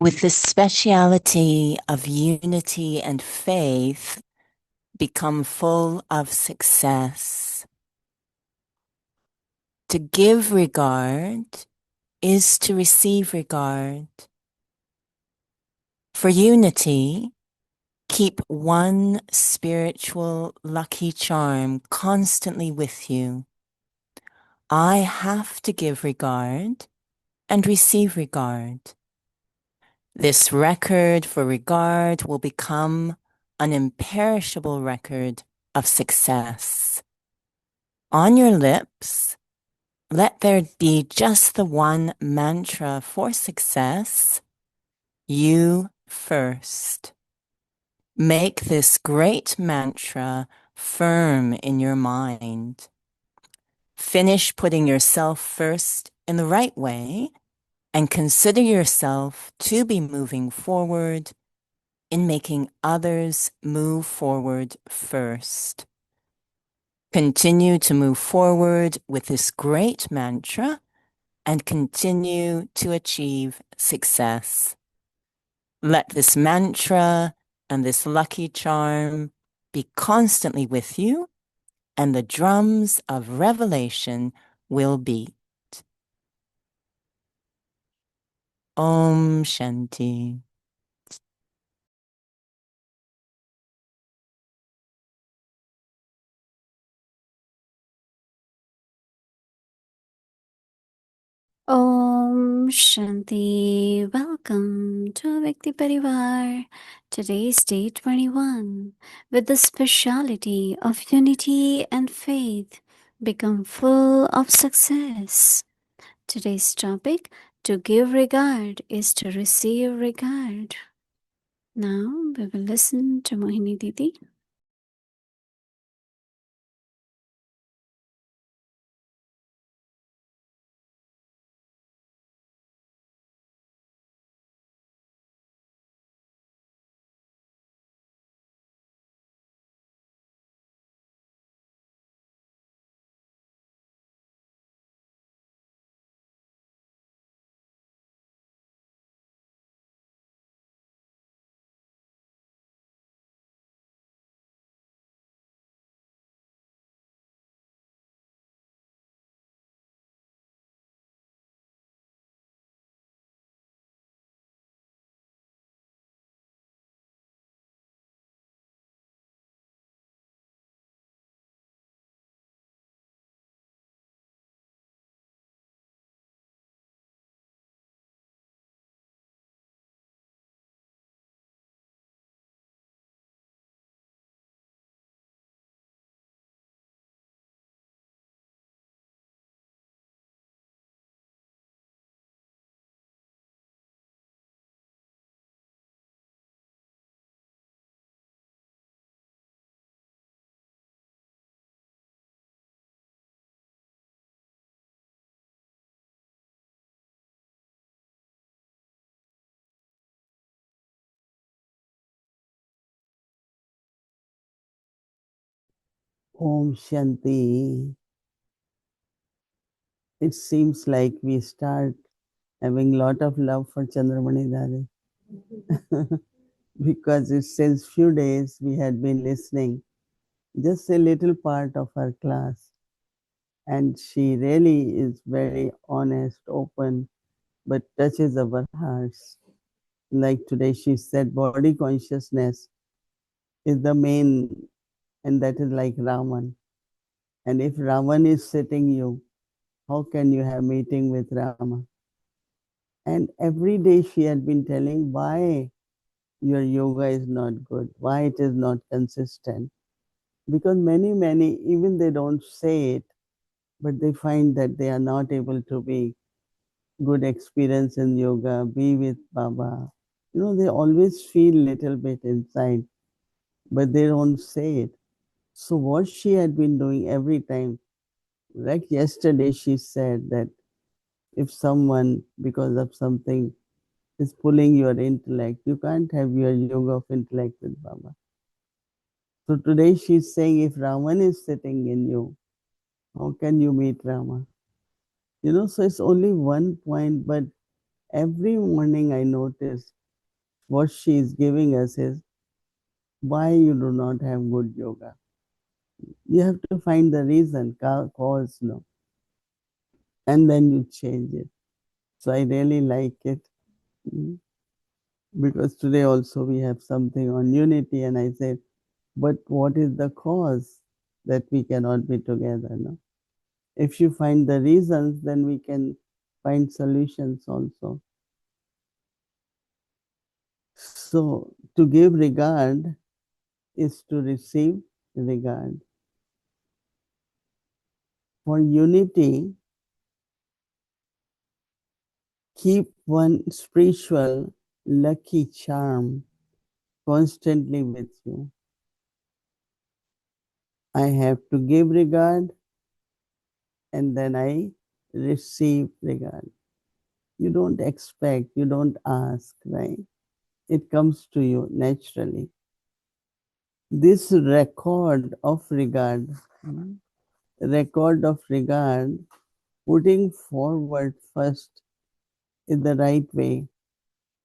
With the speciality of unity and faith, become full of success. To give regard is to receive regard. For unity, keep one spiritual lucky charm constantly with you. I have to give regard and receive regard. This record for regard will become an imperishable record of success. On your lips, let there be just the one mantra for success: you first. Make this great mantra firm in your mind. Finish putting yourself first in the right way and consider yourself to be moving forward in making others move forward first. Continue to move forward with this great mantra and continue to achieve success. Let this mantra and this lucky charm be constantly with you, and the drums of revelation will beat. Om Shanti. Om Shanti. Welcome to Vyakti Parivar. Today's day 21 with the speciality of unity and faith. Become full of success. Today's topic: to give regard is to receive regard. Now we will listen to Mohini Didi. Om Shanti. It seems like we start having a lot of love for Chandramani Dadi because since few days we had been listening just a little part of her class, and she really is very honest, open, but touches our hearts. Like today she said body consciousness is the main, and that is like Raman. And if Raman is sitting you, how can you have meeting with Rama? And every day she had been telling why your yoga is not good, why it is not consistent. Because many, even they don't say it, but they find that they are not able to be good experience in yoga, be with Baba. They always feel little bit inside, but they don't say it. So what she had been doing every time, like yesterday she said that if someone, because of something, is pulling your intellect, you can't have your yoga of intellect with Baba. So today she's saying if Raman is sitting in you, how can you meet Rama? So it's only one point, but every morning I notice what she is giving us is why you do not have good yoga. You have to find the reason, cause, no, and then you change it. So I really like it. Mm. Because today also we have something on unity, and I said, but what is the cause that we cannot be together? No? If you find the reasons, then we can find solutions also. So to give regard is to receive regard. For unity, keep one spiritual lucky charm constantly with you. I have to give regard and then I receive regard. You don't expect, you don't ask, right? It comes to you naturally. This record of regard, putting forward first in the right way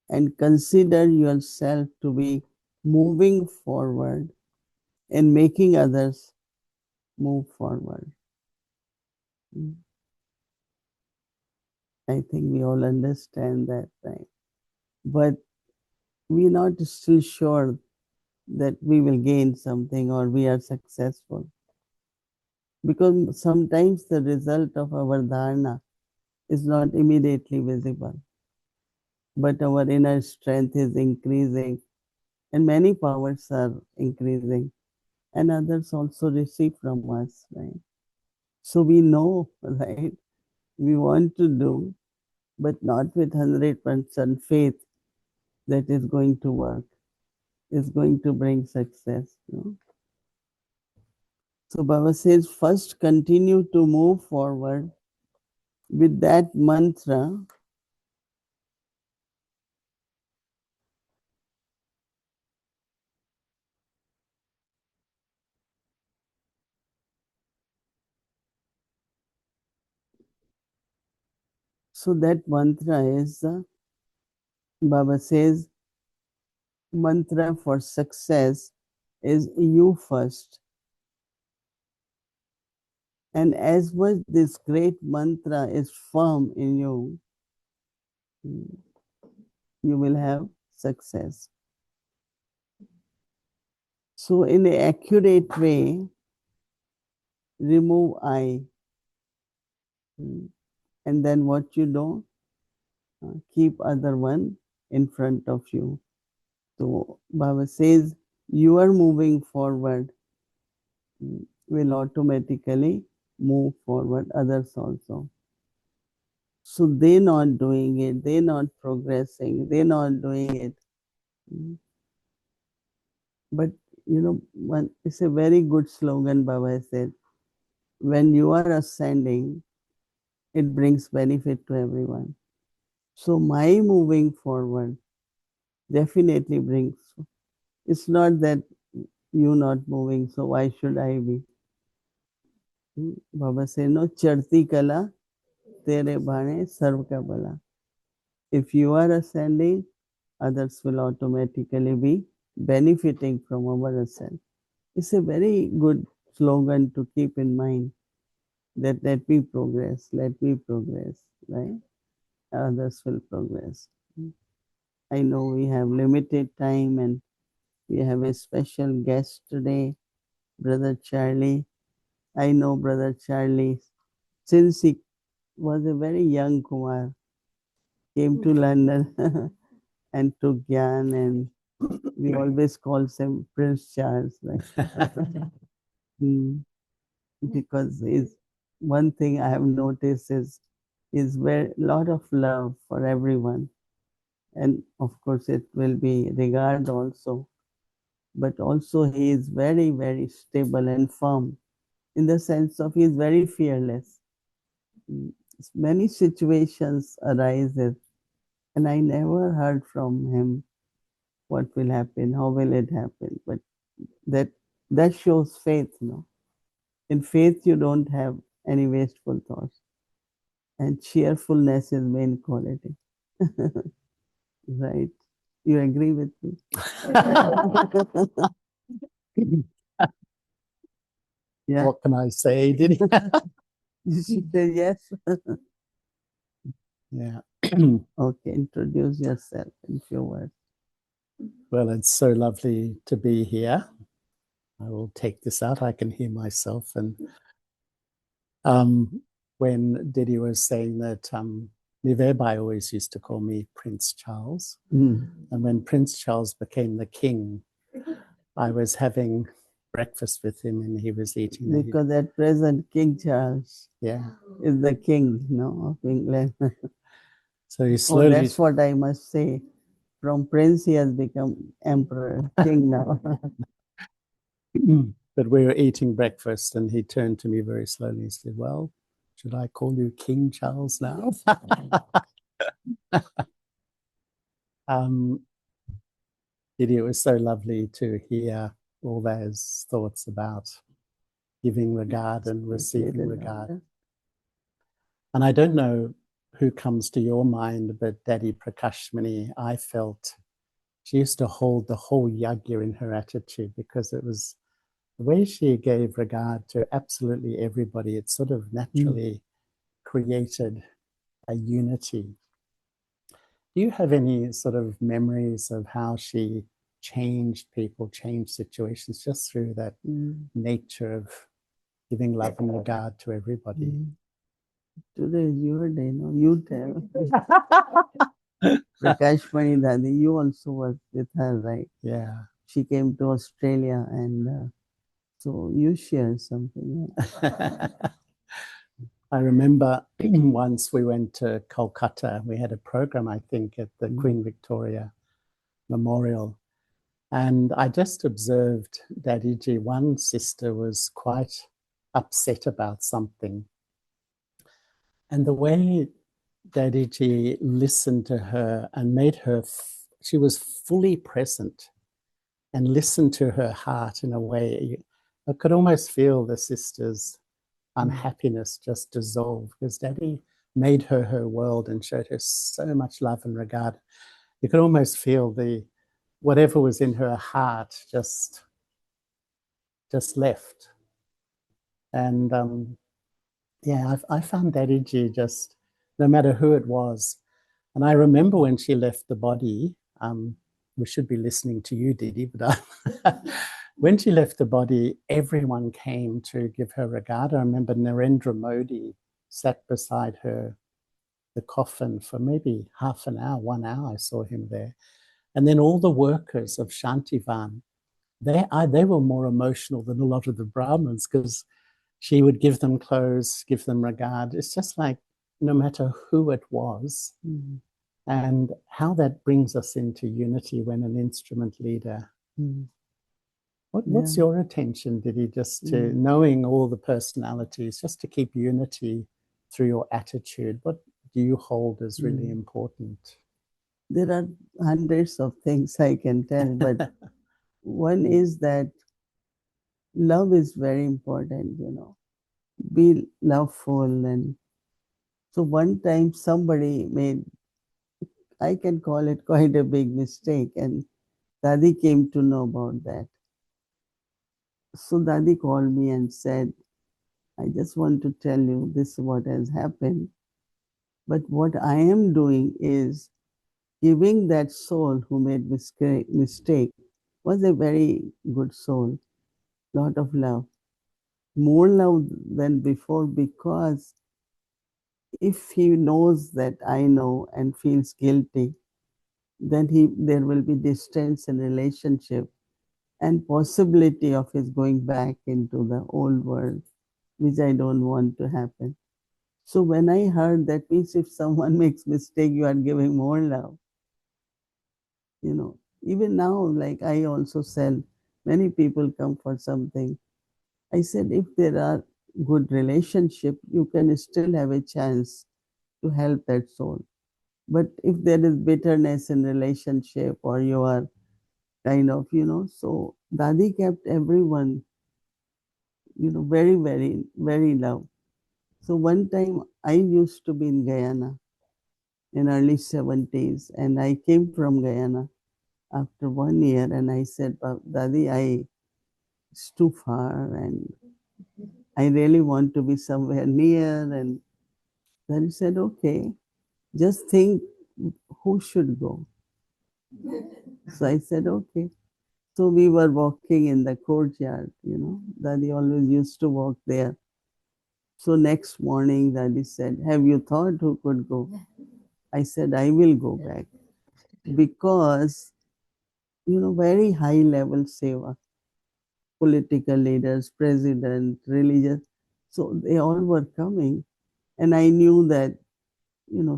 and consider yourself to be moving forward and making others move forward. I think we all understand that, right? But we're not still sure that we will gain something or we are successful. Because sometimes the result of our dharana is not immediately visible, but our inner strength is increasing and many powers are increasing and others also receive from us, right? So we know, right? We want to do, but not with 100% faith that is going to work, is going to bring success. You know? So Baba says, first continue to move forward with that mantra. So that mantra is, Baba says, mantra for success is you first. And as much this great mantra is firm in you, you will have success. So in an accurate way, remove I. And then what you do, keep other one in front of you. So Baba says, you are moving forward, will automatically move forward, others also. So they not doing it, they not progressing, they not doing it. But you know, it's a very good slogan Baba said. When you are ascending, it brings benefit to everyone. So my moving forward definitely brings. It's not that you not moving, so why should I be? Baba say no, charti kala tere bhane sarv ka bala. If you are ascending, others will automatically be benefiting from our ascent. It's a very good slogan to keep in mind that let me progress, right? Others will progress. I know we have limited time and we have a special guest today, Brother Charlie. I know Brother Charlie since he was a very young Kumar, came to London and took Gyan, and we always call him Prince Charles, right? Mm, because is one thing I have noticed is very lot of love for everyone, and of course it will be regard also, but also he is very stable and firm in the sense of he is very fearless. Mm, many situations arises, and I never heard from him what will happen, how will it happen, but that that shows faith, no? In faith you don't have any wasteful thoughts, and cheerfulness is main quality. Right. You agree with me? Yeah. What can I say, Didi? You should say yes. Yeah. Okay, introduce yourself in few words. Well, it's so lovely to be here. I will take this out. I can hear myself. And when Didi was saying that Mivebai always used to call me Prince Charles. Mm. And when Prince Charles became the king, I was having breakfast with him and he was eating. Because at present, King Charles Yeah. is the king, of England. So he slowly. Oh, that's what I must say. From prince, he has become emperor, king now. But we were eating breakfast and he turned to me very slowly and said, well, should I call you King Charles now? It was so lovely to hear all those thoughts about giving regard and receiving regard. And I don't know who comes to your mind, but Dadi Prakashmani, I felt she used to hold the whole yagya in her attitude because it was the way she gave regard to absolutely everybody. It sort of naturally created a unity. Do you have any sort of memories of how she changed people, changed situations just through that nature of giving love and regard to everybody? Today is your day, no? You tell. Prakashmani Dadi, you also worked with her, right? Yeah. She came to Australia and so you share something. I remember once we went to Kolkata. We had a program, I think, at the Queen Victoria Memorial. And I just observed Dadiji, one sister was quite upset about something. And the way Dadiji listened to her and made her, she was fully present and listened to her heart in a way. I could almost feel the sister's unhappiness just dissolve because Daddy made her her world and showed her so much love and regard. You could almost feel whatever was in her heart just left. And I found Dadiji just, no matter who it was. And I remember when she left the body, we should be listening to you, Didi, but when she left the body, everyone came to give her regard. I remember Narendra Modi sat beside her, the coffin, for maybe half an hour, 1 hour. I saw him there. And then all the workers of Shantivan, they were more emotional than a lot of the Brahmins because she would give them clothes, give them regard. It's just like no matter who it was, and how that brings us into unity when an instrument leader. What's your attention, Didi, just to knowing all the personalities, just to keep unity through your attitude? What do you hold as really important? There are hundreds of things I can tell, but one is that love is very important, Be loveful. And so one time somebody made, I can call it quite a big mistake, and Dadi came to know about that. So Dadi called me and said, I just want to tell you this is what has happened. But what I am doing is giving that soul who made mistake was a very good soul, lot of love, more love than before, because if he knows that I know and feels guilty, then there will be distance in relationship and possibility of his going back into the old world, which I don't want to happen. So when I heard that means if someone makes mistake, you are giving more love. Even now, like I also sell, many people come for something. I said, if there are good relationship, you can still have a chance to help that soul. But if there is bitterness in relationship or you are kind of, so Dadi kept everyone, very, very, very love. So one time I used to be in Guyana in early 70s, and I came from Guyana after 1 year, and I said, Dadi, it's too far, and I really want to be somewhere near. And then he said, okay, just think who should go. So I said, okay. So we were walking in the courtyard, Daddy always used to walk there. So next morning, Daddy said, have you thought who could go? I said, I will go back because, very high level seva, political leaders, president, religious. So they all were coming. And I knew that,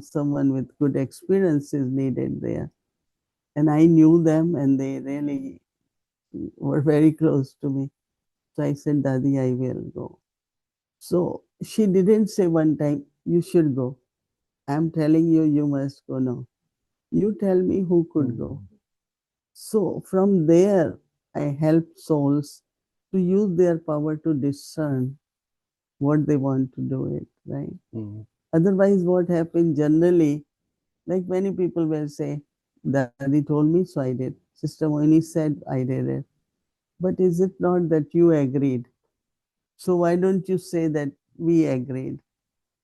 someone with good experience is needed there. And I knew them and they really were very close to me. So I said, Dadi, I will go. So she didn't say one time, you should go. I'm telling you, you must go. No. You tell me who could go. So from there, I helped souls to use their power to discern what they want to do it, right? Otherwise, what happens generally, like many people will say, Daddy told me, so I did. Sister Mohini said, I did it. But is it not that you agreed? So why don't you say that we agreed?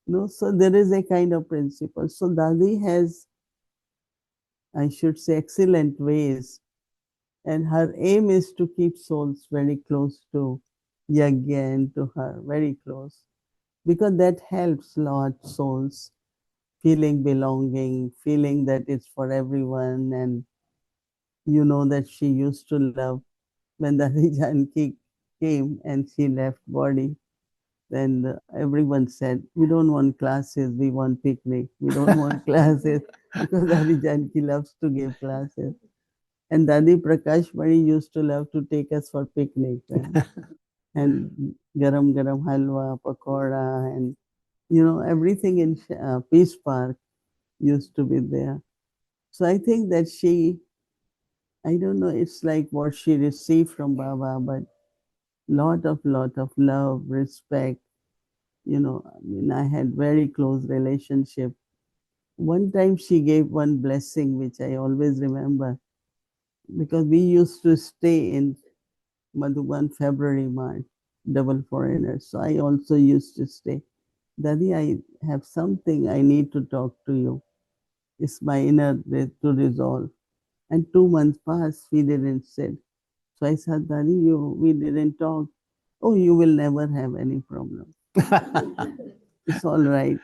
No, so there is a kind of principle. So Dadi has, I should say, excellent ways, and her aim is to keep souls very close to Yagya and to her, very close, because that helps lot souls feeling belonging, feeling that it's for everyone. And that she used to love when Dadi Janki came and she left body. Then everyone said, we don't want classes, we want picnic. We don't want classes because Dadi Janki loves to give classes. And Dadi Prakash Mani used to love to take us for picnic. And garam garam halwa, pakoda, and everything in Peace Park used to be there. So I think that I don't know, it's like what she received from Baba, but lot of love, respect. I had very close relationship. One time she gave one blessing, which I always remember, because we used to stay in Madhuban February, March, double foreigners. So I also used to stay. Dadi, I have something I need to talk to you. It's my inner to resolve. And 2 months passed, we didn't sit. So I said, Dadi, we didn't talk. Oh, you will never have any problem. It's all right.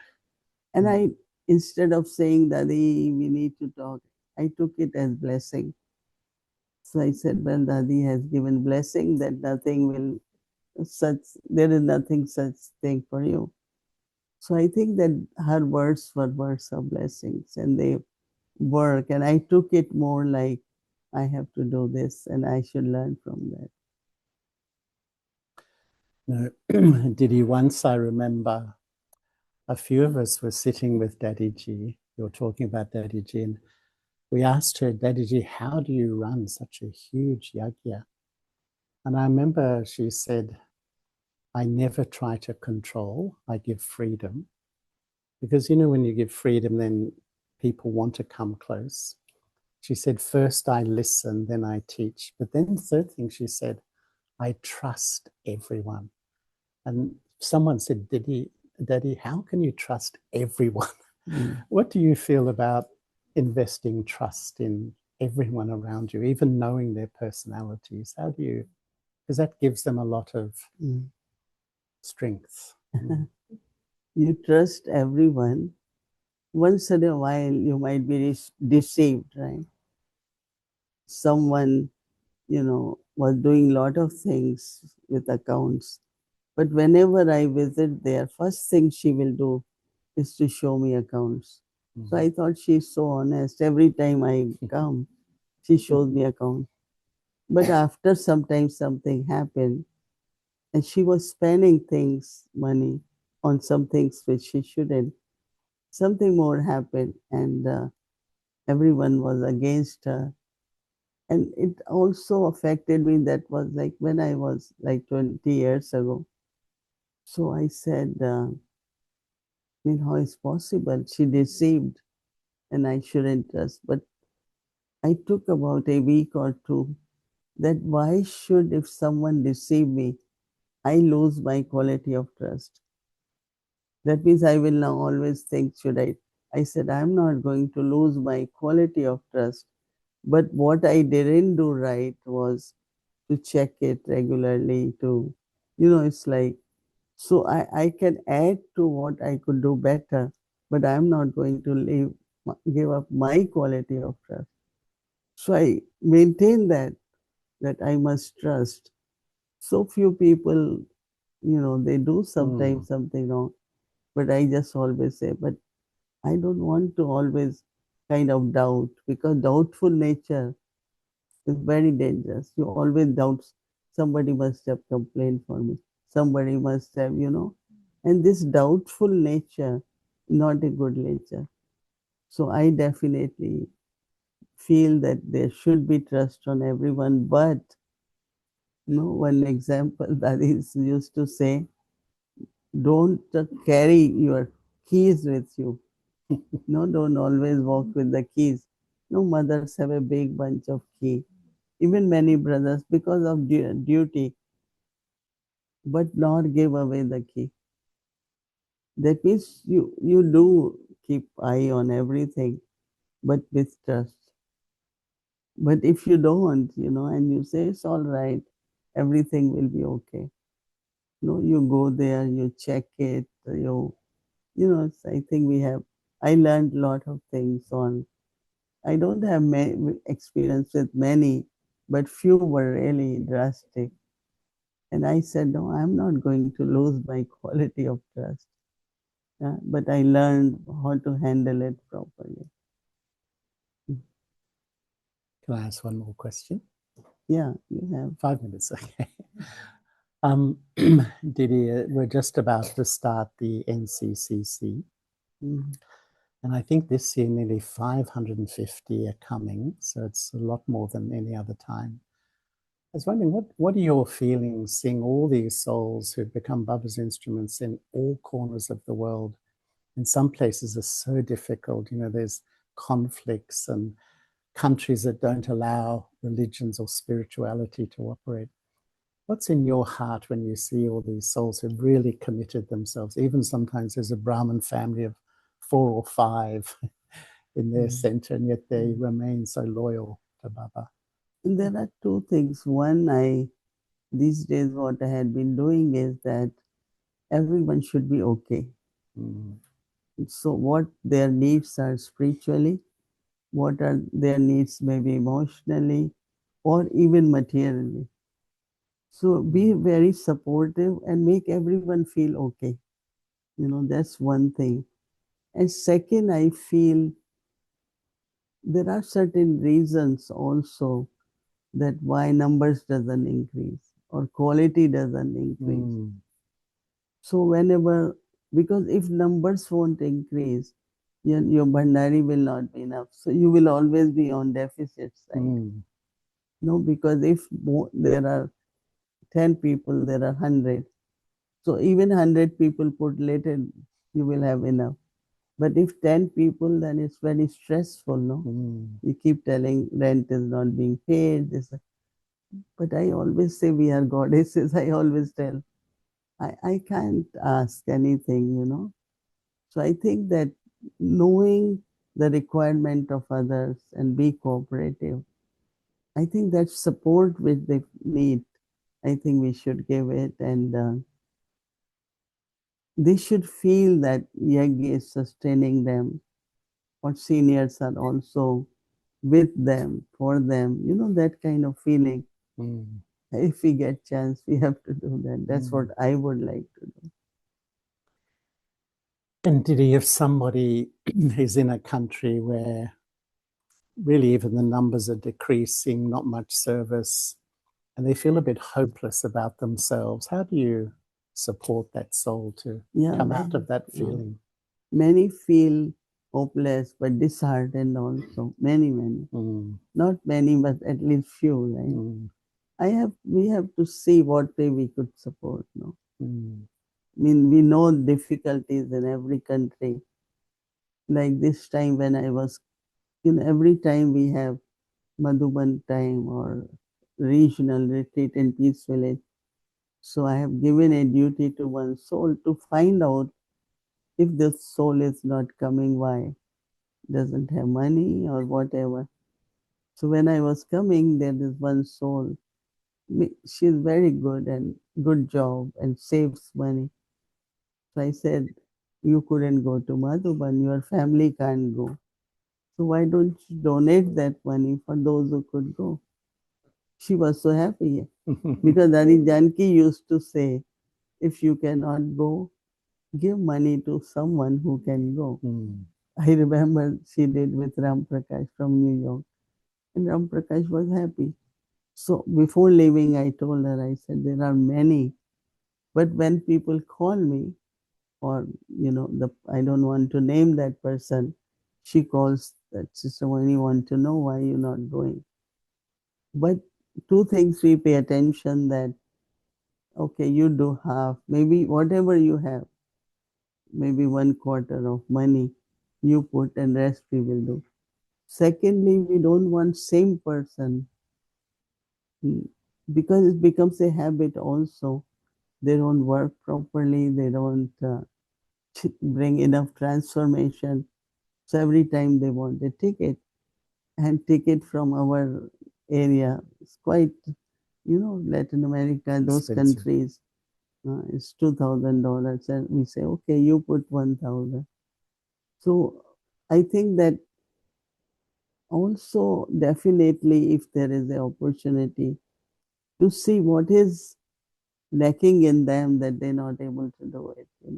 And I, instead of saying, Dadi, we need to talk, I took it as blessing. So I said, well, Dadi has given blessing that there is nothing such thing for you. So I think that her words were words of blessings and they work. And I took it more like I have to do this and I should learn from that. No, Didi, once I remember a few of us were sitting with Daddy Ji. You were talking about Daddy Ji, and we asked her, Daddy Ji, how do you run such a huge yagya? And I remember she said, I never try to control, I give freedom. Because, when you give freedom, then people want to come close. She said, first I listen, then I teach. But then the third thing she said, I trust everyone. And someone said, Daddy, how can you trust everyone? What do you feel about investing trust in everyone around you, even knowing their personalities? How do you, because that gives them a lot of strength. You trust everyone. Once in a while, you might be deceived, right? Someone, was doing a lot of things with accounts. But whenever I visit there, first thing she will do is to show me accounts. So I thought she's so honest. Every time I come, she shows me accounts. But after some time, something happened, and she was spending money on some things which she shouldn't. Something more happened, and everyone was against her. And it also affected me. That was like when I was like 20 years ago. So I said, how is possible? She deceived. and I shouldn't trust. But I took about a week or two that why should, if someone deceive me, I lose my quality of trust. That means I will now always think, should I? I said, I'm not going to lose my quality of trust. But what I didn't do right was to check it regularly, to, it's like, so I can add to what I could do better, but I'm not going to give up my quality of trust. So I maintain that I must trust. So few people, they do sometimes something wrong, but I just always say, but I don't want to always kind of doubt, because doubtful nature is very dangerous. You always doubt somebody must have complained for me. Somebody must have, and this doubtful nature, not a good nature. So I definitely feel that there should be trust on everyone. But one example that is used to say, don't carry your keys with you. No, don't always walk with the keys. No, mothers have a big bunch of key. Even many brothers, because of duty, but not give away the key. That means you do keep eye on everything, but with trust. But if you don't, and you say it's all right, everything will be okay. No, you go there, you check it, I think I learned a lot of things on. I don't have experience with many, but few were really drastic. And I said, no, I'm not going to lose my quality of trust. But I learned how to handle it properly. Can I ask one more question? Yeah, you have. 5 minutes, okay. Didi, we're just about to start the NCCC. Mm. And I think this year nearly 550 are coming, so it's a lot more than any other time. I was wondering, what are your feelings seeing all these souls who've become Baba's instruments in all corners of the world? In some places are so difficult, there's conflicts and countries that don't allow religions or spirituality to operate. What's in your heart when you see all these souls who've really committed themselves? Even sometimes there's a Brahmin family of 4 or 5 in their center, and yet they remain so loyal to Baba. And there are two things. One, these days what I had been doing is that everyone should be okay. So what their needs are spiritually, what are their needs maybe emotionally, or even materially. So be very supportive and make everyone feel okay. That's one thing. And second, I feel there are certain reasons also that why numbers doesn't increase or quality doesn't increase. So because if numbers won't increase, your Bhandari will not be enough. So you will always be on deficit side. No, because if there are 10 people, there are 100. So even 100 people put later, you will have enough. But if 10 people, then it's very stressful, no? You keep telling rent is not being paid. But I always say we are goddesses. I always tell, I can't ask anything. So I think that knowing the requirement of others and be cooperative, I think that support which they need, I think we should give it, and they should feel that Yagi is sustaining them, or seniors are also with them, for them, that kind of feeling. If we get chance, we have to do that. That's what I would like to do. And Didi, if somebody is in a country where really even the numbers are decreasing, not much service, and they feel a bit hopeless about themselves, how do you support that soul to come out of that feeling? Many feel hopeless but disheartened also. Many. Not many, but at least few, right? We have to see what way we could support, no? I mean, we know difficulties in every country. like this time when I was, every time we have Madhuban time or regional retreat in Peace Village. So I have given a duty to one soul to find out if this soul is not coming, why? Doesn't have money or whatever. So when I was coming, there is one soul. She's very good and good job and saves money. So I said, you couldn't go to Madhuban, your family can't go. So why don't you donate that money for those who could go? She was so happy because Dadi Janki used to say, if you cannot go, give money to someone who can go. I remember she did with Ram Prakash from New York, and Ram Prakash was happy. So before leaving, I told her, I said, there are many, but when people call me, or I don't want to name that person, she calls that Sister Mohini, want to know why you're not going. But two things we pay attention that, okay, you do half, maybe whatever you have, maybe 1/4 of money you put and rest we will do. Secondly, we don't want same person, because it becomes a habit also. They don't work properly, they don't bring enough transformation. So every time they want a ticket, and ticket from our area, it's quite, Latin America, those Expensive. countries, it's $2,000, and we say, okay, you put 1,000. So I think that also definitely if there is an opportunity to see what is lacking in them that they're not able to do it. I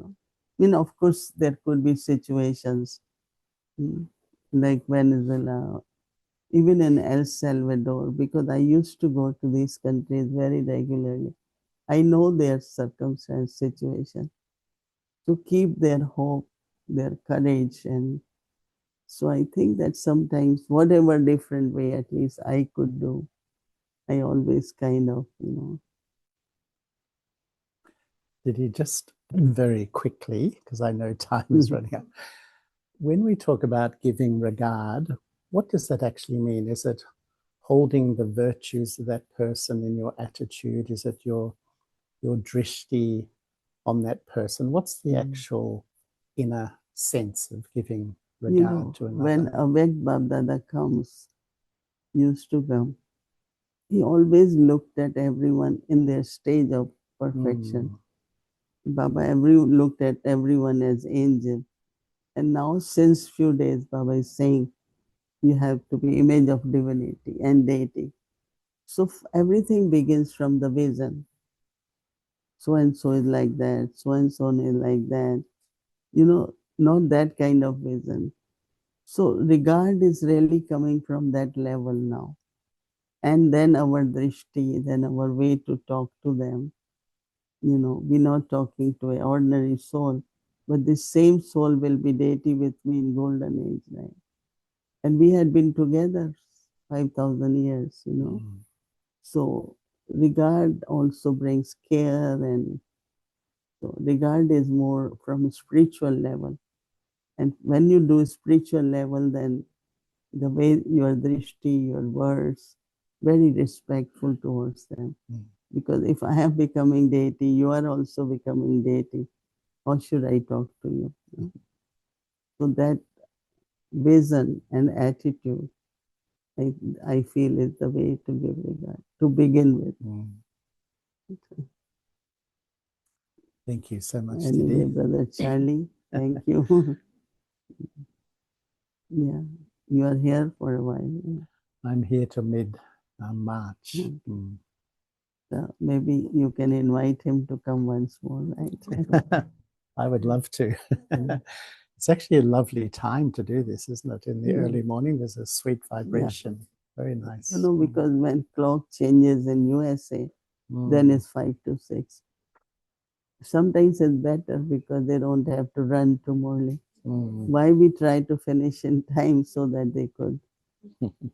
mean, of course, there could be situations like Venezuela, even in El Salvador, because I used to go to these countries very regularly. I know their circumstance, situation, to keep their hope, their courage. And so I think that sometimes, whatever different way at least I could do, I always kind of. Did he just very quickly, because I know time is running out, when we talk about giving regard, what does that actually mean? Is it holding the virtues of that person in your attitude? Is it your drishti on that person? What's the actual inner sense of giving regard to another? When Avek Babdada used to come, he always looked at everyone in their stage of perfection. Baba looked at everyone as angel. And now since few days, Baba is saying, you have to be image of divinity and deity. So everything begins from the vision. So and so is like that, so and so is like that. Not that kind of vision. So regard is really coming from that level now. And then our drishti, then our way to talk to them. We're not talking to an ordinary soul, but this same soul will be deity with me in golden age, right? And we had been together 5,000 years. So regard also brings care, and so regard is more from a spiritual level. And when you do spiritual level, then the way your drishti, your words, very respectful towards them. Because if I am becoming deity, you are also becoming deity. How should I talk to you? So that vision and attitude, I feel is the way to give regard, to begin with. Thank you so much, Anyway, Didi. Brother Charlie, thank you. Yeah, you are here for a while. I'm here till mid-March. So maybe you can invite him to come once more, right? I would love to. It's actually a lovely time to do this, isn't it? In the early morning, there's a sweet vibration. Very nice. Because when clock changes in USA, then it's 5 to 6. Sometimes it's better because they don't have to run to Morley. Why we try to finish in time so that they could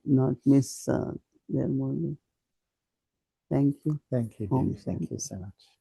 not miss their Morley. Thank you. Thank you, Didi. Thank you so much.